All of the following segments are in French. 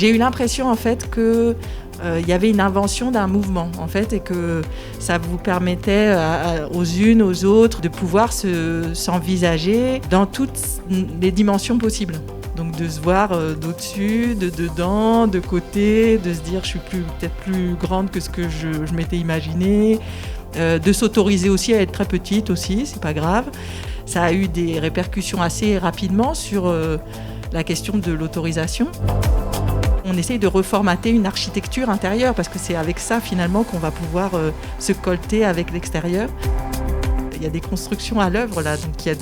J'ai eu l'impression en fait que il y avait une invention d'un mouvement en fait, et que ça vous permettait aux unes, aux autres de pouvoir s'envisager dans toutes les dimensions possibles. Donc de se voir d'au-dessus, de dedans, de côté, de se dire je suis peut-être plus grande que ce que je m'étais imaginé, de s'autoriser aussi à être très petite aussi, c'est pas grave. Ça a eu des répercussions assez rapidement sur la question de l'autorisation. On essaye de reformater une architecture intérieure parce que c'est avec ça finalement qu'on va pouvoir se colter avec l'extérieur. Il y a des constructions à l'œuvre là, donc il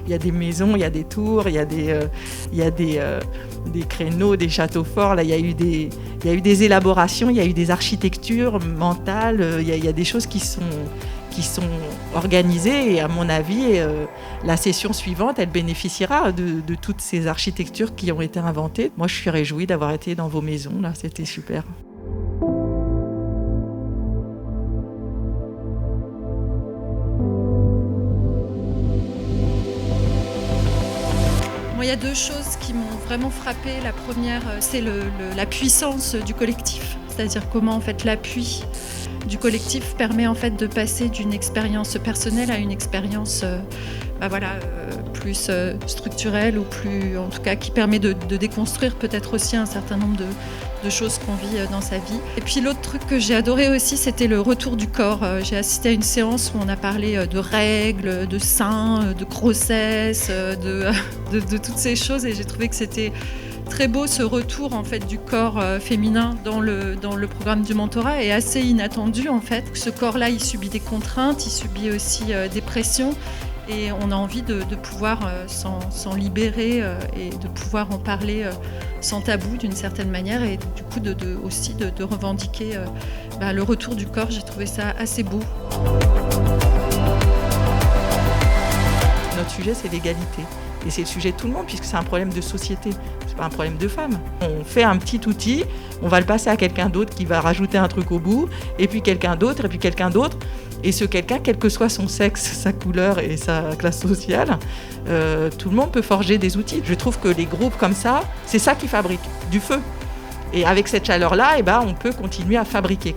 y a des maisons, il y a des tours, il y a des créneaux, des châteaux forts. Là, il y a eu des élaborations, il y a eu des architectures mentales, il y a des choses qui sont organisées, et à mon avis, la session suivante, elle bénéficiera de toutes ces architectures qui ont été inventées. Moi, je suis réjouie d'avoir été dans vos maisons, là, c'était super. Moi, il y a deux choses qui m'ont vraiment frappée. La première, c'est la puissance du collectif, c'est-à-dire comment en fait l'appui du collectif permet en fait de passer d'une expérience personnelle à une expérience plus structurelle, ou plus, en tout cas, qui permet de déconstruire peut-être aussi un certain nombre de choses qu'on vit dans sa vie. Et puis l'autre truc que j'ai adoré aussi, c'était le retour du corps. J'ai assisté à une séance où on a parlé de règles, de seins, de grossesse, de toutes ces choses, et j'ai trouvé que c'était très beau, ce retour en fait du corps féminin dans le programme du mentorat, et assez inattendu en fait. Ce corps-là, il subit des contraintes, il subit aussi des pressions, et on a envie de pouvoir s'en libérer et de pouvoir en parler sans tabou d'une certaine manière, et du coup aussi de revendiquer le retour du corps. J'ai trouvé ça assez beau. Notre sujet, c'est l'égalité. Et c'est le sujet de tout le monde, puisque c'est un problème de société, c'est pas un problème de femmes. On fait un petit outil, on va le passer à quelqu'un d'autre qui va rajouter un truc au bout, et puis quelqu'un d'autre, et puis quelqu'un d'autre. Et ce quelqu'un, quel que soit son sexe, sa couleur et sa classe sociale, tout le monde peut forger des outils. Je trouve que les groupes comme ça, c'est ça qui fabrique du feu. Et avec cette chaleur-là, on peut continuer à fabriquer.